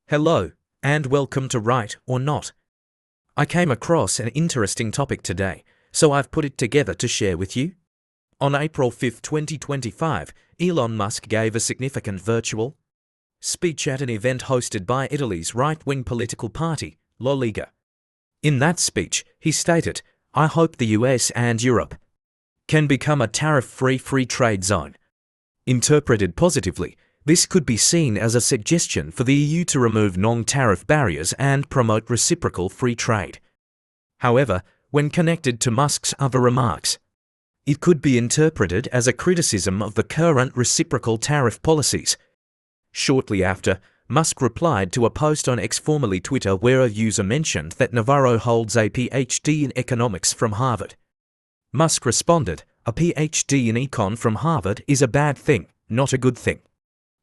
Hello, and welcome to Right or Not. I came across an interesting topic today, so I've put it together to share with you. On April 5, 2025, Elon Musk gave a significant virtual speech at an event hosted by Italy's right-wing political party, La Lega. In that speech, he stated, "I hope the US and Europe can become a tariff-free free trade zone." Interpreted positively, this could be seen as a suggestion for the EU to remove non-tariff barriers and promote reciprocal free trade. However, when connected to Musk's other remarks, it could be interpreted as a criticism of the current reciprocal tariff policies. Shortly after, Musk replied to a post on X, formerly Twitter, where a user mentioned that Navarro holds a PhD in economics from Harvard. Musk responded, "A PhD in econ from Harvard is a bad thing, not a good thing.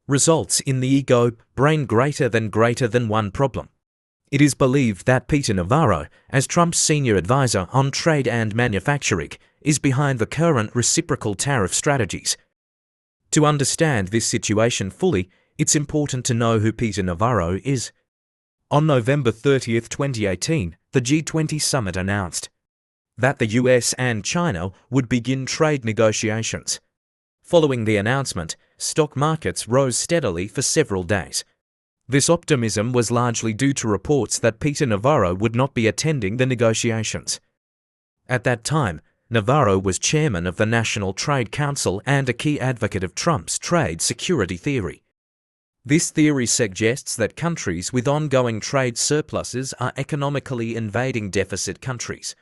Results in the ego brain greater than one problem." It is believed that Peter Navarro, as Trump's senior advisor on trade and manufacturing, is behind the current reciprocal tariff strategies. To understand this situation fully, it's important to know who Peter Navarro is. On November 30, 2018, the G20 summit announced that the US and China would begin trade negotiations. Following the announcement, stock markets rose steadily for several days. This optimism was largely due to reports that Peter Navarro would not be attending the negotiations. At that time, Navarro was chairman of the National Trade Council and a key advocate of Trump's trade security theory. This theory suggests that countries with ongoing trade surpluses are economically invading deficit countries.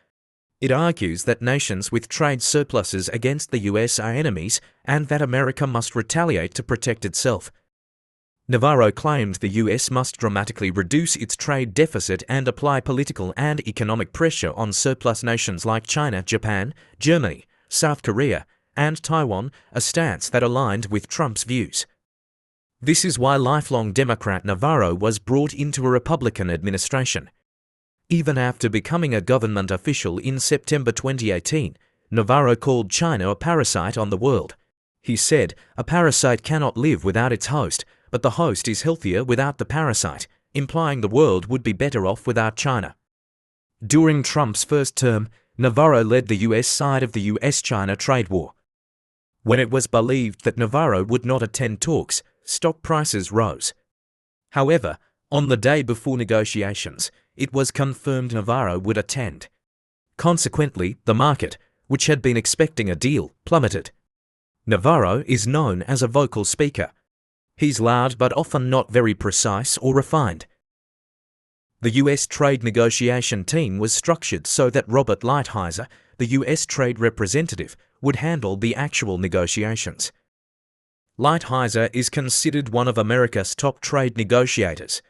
It argues that nations with trade surpluses against the US are enemies and that America must retaliate to protect itself. Navarro claimed the US must dramatically reduce its trade deficit and apply political and economic pressure on surplus nations like China, Japan, Germany, South Korea, and Taiwan, a stance that aligned with Trump's views. This is why lifelong Democrat Navarro was brought into a Republican administration. Even after becoming a government official in September 2018, Navarro called China a parasite on the world. He said, "A parasite cannot live without its host, but the host is healthier without the parasite," implying the world would be better off without China. During Trump's first term, Navarro led the US side of the US-China trade war. When it was believed that Navarro would not attend talks, stock prices rose. However, on the day before negotiations, it was confirmed Navarro would attend. Consequently, the market, which had been expecting a deal, plummeted. Navarro is known as a vocal speaker. He's loud but often not very precise or refined. The US trade negotiation team was structured so that Robert Lighthizer, the US trade representative, would handle the actual negotiations. Lighthizer is considered one of America's top trade negotiators.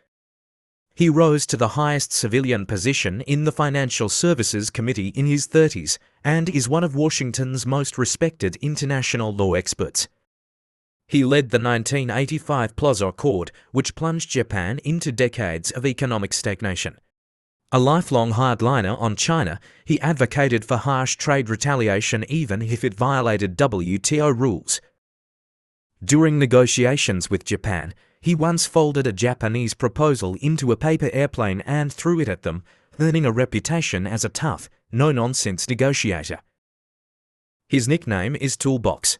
He rose to the highest civilian position in the Financial Services Committee in his 30s and is one of Washington's most respected international law experts. He led the 1985 Plaza Accord, which plunged Japan into decades of economic stagnation. A lifelong hardliner on China, he advocated for harsh trade retaliation even if it violated WTO rules. During negotiations with Japan, he once folded a Japanese proposal into a paper airplane and threw it at them, earning a reputation as a tough, no-nonsense negotiator. His nickname is Toolbox.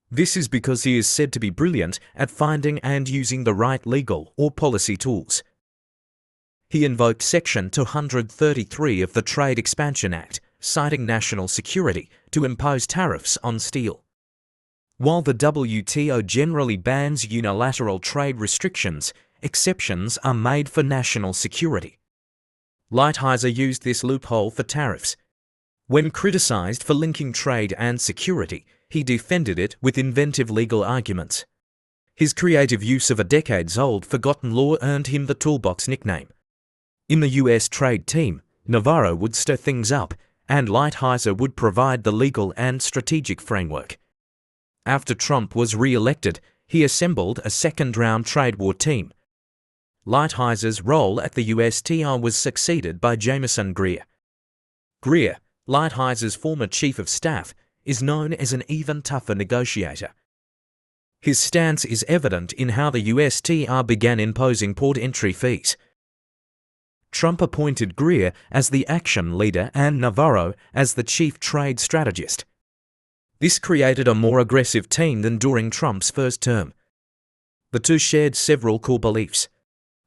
This is because he is said to be brilliant at finding and using the right legal or policy tools. He invoked Section 233 of the Trade Expansion Act, citing national security, to impose tariffs on steel. While the WTO generally bans unilateral trade restrictions, exceptions are made for national security. Lighthizer used this loophole for tariffs. When criticized for linking trade and security, he defended it with inventive legal arguments. His creative use of a decades-old forgotten law earned him the Toolbox nickname. In the US trade team, Navarro would stir things up, and Lighthizer would provide the legal and strategic framework. After Trump was re-elected, he assembled a second-round trade war team. Lighthizer's role at the USTR was succeeded by Jameson Greer. Greer, Lighthizer's former chief of staff, is known as an even tougher negotiator. His stance is evident in how the USTR began imposing port entry fees. Trump appointed Greer as the action leader and Navarro as the chief trade strategist. This created a more aggressive team than during Trump's first term. The two shared several core beliefs.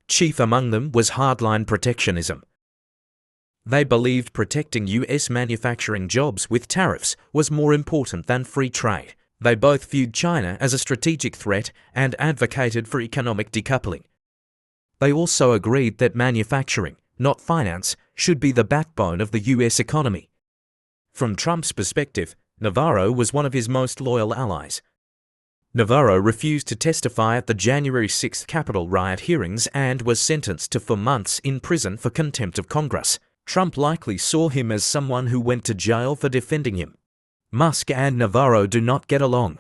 Chief among them was hardline protectionism. They believed protecting US manufacturing jobs with tariffs was more important than free trade. They both viewed China as a strategic threat and advocated for economic decoupling. They also agreed that manufacturing, not finance, should be the backbone of the US economy. From Trump's perspective, Navarro was one of his most loyal allies. Navarro refused to testify at the January 6 Capitol riot hearings and was sentenced to 4 months in prison for contempt of Congress. Trump likely saw him as someone who went to jail for defending him. Musk and Navarro do not get along.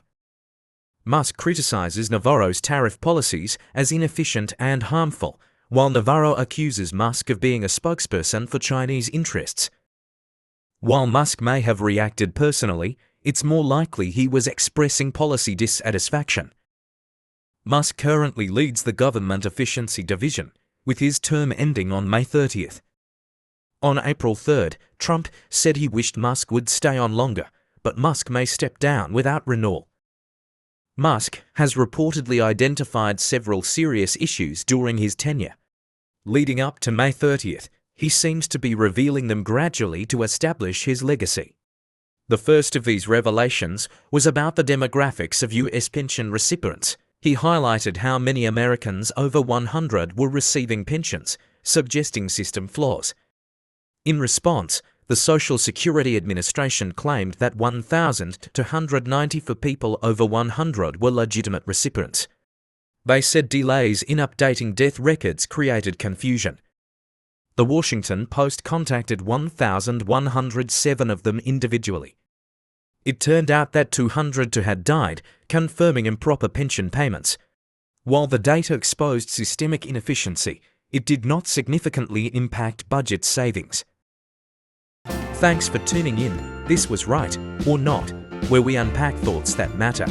Musk criticizes Navarro's tariff policies as inefficient and harmful, while Navarro accuses Musk of being a spokesperson for Chinese interests. While Musk may have reacted personally, it's more likely he was expressing policy dissatisfaction. Musk currently leads the Government Efficiency Division, with his term ending on May 30th. On April 3rd, Trump said he wished Musk would stay on longer, but Musk may step down without renewal. Musk has reportedly identified several serious issues during his tenure. Leading up to May 30th, he seems to be revealing them gradually to establish his legacy. The first of these revelations was about the demographics of US pension recipients. He highlighted how many Americans over 100 were receiving pensions, suggesting system flaws. In response, the Social Security Administration claimed that 1,290 for people over 100 were legitimate recipients. They said delays in updating death records created confusion. The Washington Post contacted 1,107 of them individually. It turned out that 202 had died, confirming improper pension payments. While the data exposed systemic inefficiency, it did not significantly impact budget savings. Thanks for tuning in. This was Right or Not, where we unpack thoughts that matter.